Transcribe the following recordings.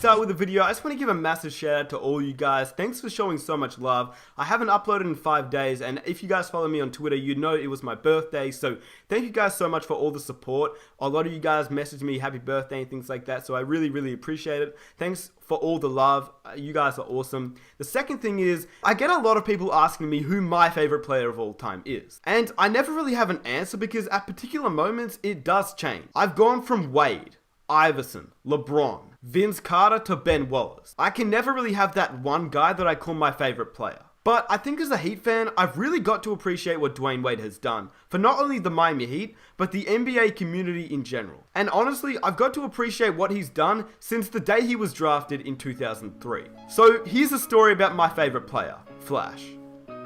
start with the video, I just want to give a massive shout out to all you guys. Thanks for showing so much love. I haven't uploaded in 5 days, and if you guys follow me on Twitter, you know it was my birthday, so thank you guys so much for all the support. A lot of you guys messaged me happy birthday and things like that, so I really appreciate it. Thanks for all the love. You guys are awesome. The second thing is, I get a lot of people asking me who my favorite player of all time is. And I never really have an answer because at particular moments, it does change. I've gone from Wade, Iverson, LeBron, Vince Carter to Ben Wallace. I can never really have that one guy that I call my favorite player. But I think as a Heat fan, I've really got to appreciate what Dwyane Wade has done for not only the Miami Heat, but the NBA community in general. And honestly, I've got to appreciate what he's done since the day he was drafted in 2003. So here's a story about my favorite player, Flash.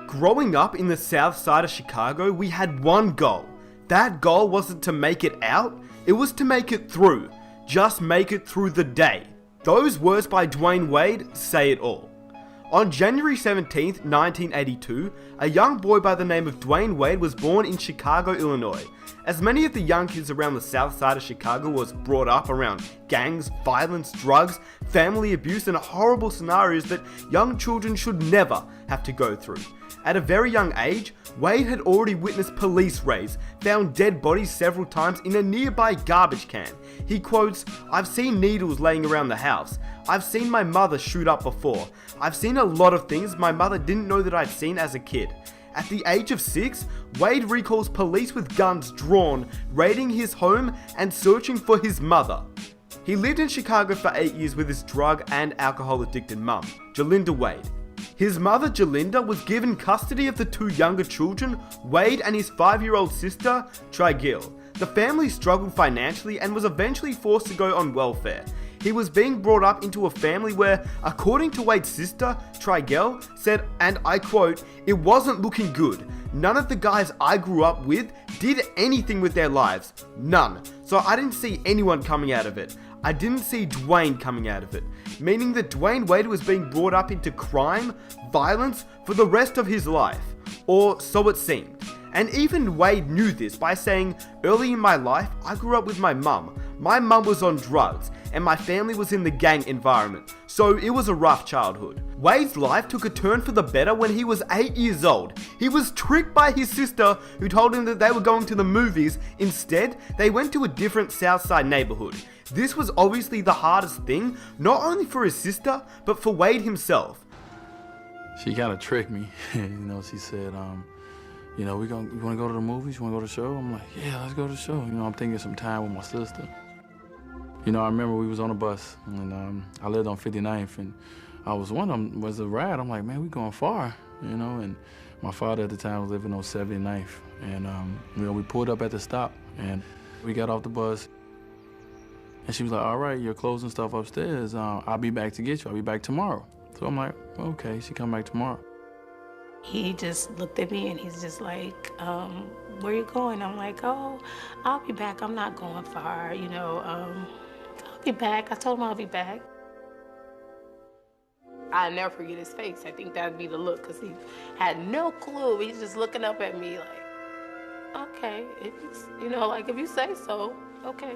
Growing up in the south side of Chicago, we had one goal. That goal wasn't to make it out, it was to make it through. Just make it through the day. Those words by Dwyane Wade say it all. On January 17th, 1982, a young boy by the name of Dwyane Wade was born in Chicago, Illinois. As many of the young kids around the south side of Chicago was brought up around gangs, violence, drugs, family abuse, and horrible scenarios that young children should never have to go through. At a very young age, Wade had already witnessed police raids, found dead bodies several times in a nearby garbage can. He quotes, "I've seen needles laying around the house. I've seen my mother shoot up before. I've seen a lot of things my mother didn't know that I'd seen as a kid." At the age of 6, Wade recalls police with guns drawn, raiding his home and searching for his mother. He lived in Chicago for 8 years with his drug and alcohol addicted mum, Jalinda Wade. His mother, Jalinda, was given custody of the 2 younger children, Wade and his 5-year-old sister, Trigil. The family struggled financially and was eventually forced to go on welfare. He was being brought up into a family where, according to Wade's sister, Trigil, said, and I quote, "It wasn't looking good. None of the guys I grew up with did anything with their lives. None. So I didn't see anyone coming out of it. I didn't see Dwyane coming out of it." Meaning that Dwyane Wade was being brought up into crime, violence, for the rest of his life. Or so it seemed. And even Wade knew this by saying, "Early in my life, I grew up with my mum. My mum was on drugs, and my family was in the gang environment, so it was a rough childhood." Wade's life took a turn for the better when he was 8 years old. He was tricked by his sister, who told him that they were going to the movies. Instead, they went to a different Southside neighborhood. This was obviously the hardest thing, not only for his sister, but for Wade himself. She kind of tricked me. She said, we want to go to the movies? You want to go to the show? I'm like, yeah, let's go to the show. I'm thinking some time with my sister. I remember we was on a bus, and I lived on 59th, and I was was a ride. I'm like, man, we going far, and my father at the time was living on 79th, and we pulled up at the stop, and we got off the bus, and she was like, all right, your clothes and stuff upstairs. I'll be back to get you. I'll be back tomorrow. So I'm like, okay, she come back tomorrow. He just looked at me and he's just like, where you going? I'm like, oh, I'll be back. I'm not going far, I'll be back. I told him I'll be back. I'll never forget his face. I think that'd be the look, because he had no clue. He's just looking up at me like, okay, if you say so, okay.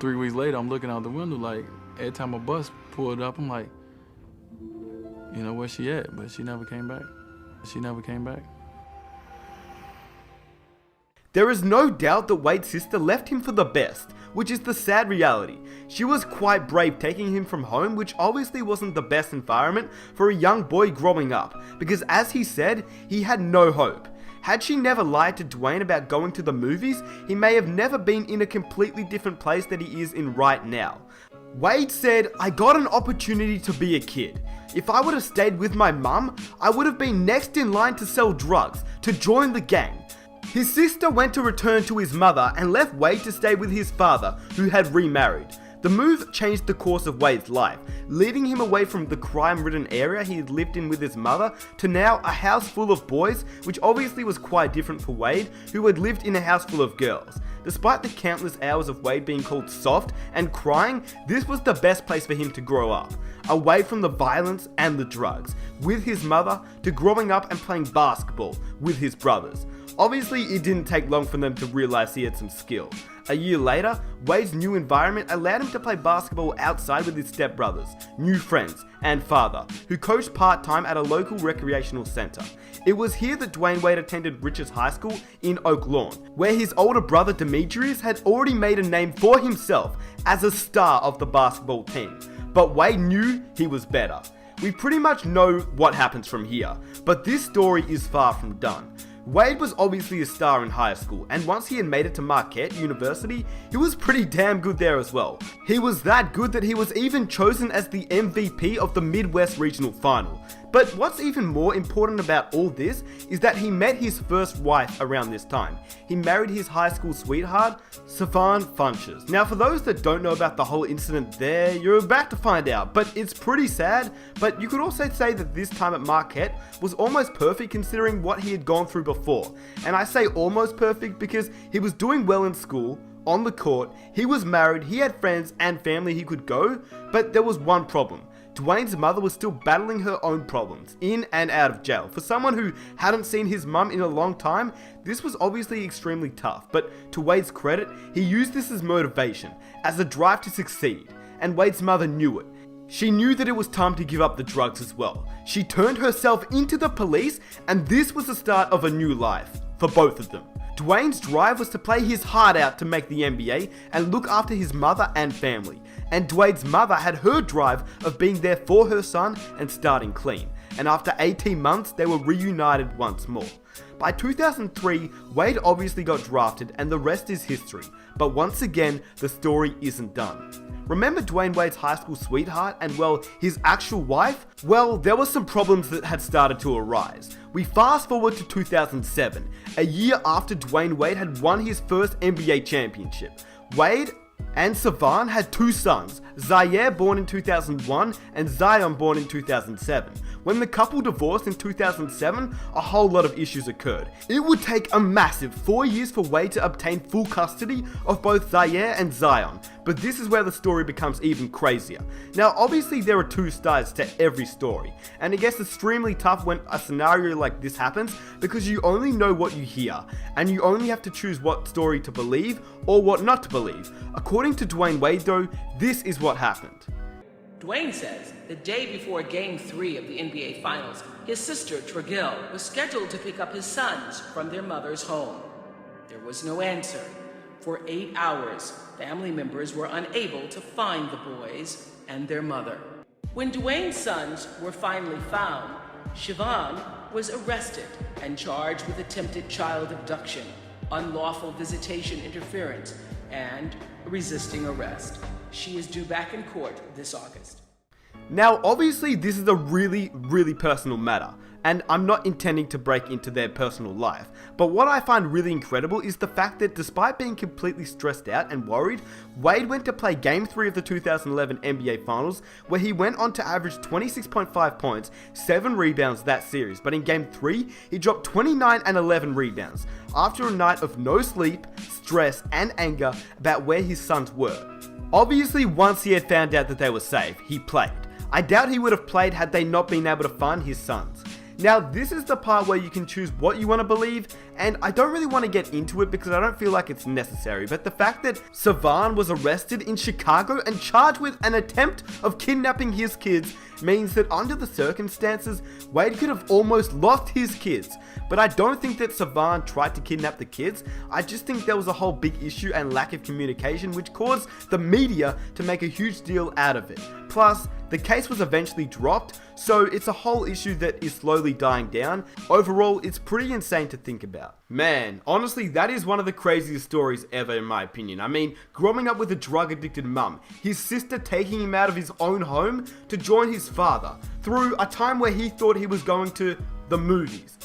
3 weeks later, I'm looking out the window like, every time a bus pulled up, I'm like, where she at? But she never came back. There is no doubt that Wade's sister left him for the best, which is the sad reality. She was quite brave taking him from home, which obviously wasn't the best environment for a young boy growing up, because as he said, he had no hope. Had she never lied to Dwyane about going to the movies, he may have never been in a completely different place that he is in right now. Wade said, "I got an opportunity to be a kid. If I would have stayed with my mum, I would have been next in line to sell drugs, to join the gang." His sister went to return to his mother and left Wade to stay with his father, who had remarried. The move changed the course of Wade's life, leading him away from the crime-ridden area he had lived in with his mother to now a house full of boys, which obviously was quite different for Wade, who had lived in a house full of girls. Despite the countless hours of Wade being called soft and crying, this was the best place for him to grow up, away from the violence and the drugs, with his mother, to growing up and playing basketball with his brothers. Obviously, it didn't take long for them to realize he had some skill. A year later, Wade's new environment allowed him to play basketball outside with his stepbrothers, new friends, and father, who coached part-time at a local recreational center. It was here that Dwyane Wade attended Richards High School in Oak Lawn, where his older brother Demetrius had already made a name for himself as a star of the basketball team. But Wade knew he was better. We pretty much know what happens from here, but this story is far from done. Wade was obviously a star in high school, and once he had made it to Marquette University, he was pretty damn good there as well. He was that good that he was even chosen as the MVP of the Midwest Regional Final. But what's even more important about all this is that he met his first wife around this time. He married his high school sweetheart, Savon Funches. Now for those that don't know about the whole incident there, you're about to find out, but it's pretty sad. But you could also say that this time at Marquette was almost perfect considering what he had gone through before. And I say almost perfect because he was doing well in school, on the court, he was married, he had friends and family he could go, but there was one problem. Dwyane's mother was still battling her own problems, in and out of jail. For someone who hadn't seen his mum in a long time, this was obviously extremely tough, but to Wade's credit, he used this as motivation, as a drive to succeed, and Wade's mother knew it. She knew that it was time to give up the drugs as well. She turned herself into the police, and this was the start of a new life, for both of them. Dwyane's drive was to play his heart out to make the NBA and look after his mother and family. And Dwyane's mother had her drive of being there for her son and starting clean. And after 18 months, they were reunited once more. By 2003, Wade obviously got drafted and the rest is history. But once again, the story isn't done. Remember Dwyane Wade's high school sweetheart and, well, his actual wife? Well, there were some problems that had started to arise. We fast forward to 2007, a year after Dwyane Wade had won his first NBA championship. Wade and Savon had two sons, Zaire born in 2001 and Zion born in 2007. When the couple divorced in 2007, a whole lot of issues occurred. It would take a massive 4 years for Wade to obtain full custody of both Zaire and Zion, but this is where the story becomes even crazier. Now obviously there are two sides to every story, and it gets extremely tough when a scenario like this happens because you only know what you hear, and you only have to choose what story to believe or what not to believe. According to Dwyane Wade though, this is what happened. Dwyane says the day before Game 3 of the NBA Finals, his sister, Tragil, was scheduled to pick up his sons from their mother's home. There was no answer. For 8 hours, family members were unable to find the boys and their mother. When Dwyane's sons were finally found, Siobhan was arrested and charged with attempted child abduction, unlawful visitation interference, and resisting arrest. She is due back in court this August. Now, obviously, this is a really personal matter, and I'm not intending to break into their personal life, but what I find really incredible is the fact that despite being completely stressed out and worried, Wade went to play Game 3 of the 2011 NBA Finals, where he went on to average 26.5 points, 7 rebounds that series, but in Game 3, he dropped 29 and 11 rebounds, after a night of no sleep, stress, and anger about where his sons were. Obviously, once he had found out that they were safe, he played. I doubt he would have played had they not been able to find his sons. Now, this is the part where you can choose what you want to believe, and I don't really want to get into it because I don't feel like it's necessary, but the fact that Savon was arrested in Chicago and charged with an attempt of kidnapping his kids means that under the circumstances, Wade could have almost lost his kids. But I don't think that Savon tried to kidnap the kids. I just think there was a whole big issue and lack of communication which caused the media to make a huge deal out of it. Plus, the case was eventually dropped, so it's a whole issue that is slowly dying down. Overall, it's pretty insane to think about. Man, honestly, that is one of the craziest stories ever in my opinion. I mean, growing up with a drug-addicted mum, his sister taking him out of his own home to join his father, through a time where he thought he was going to the movies.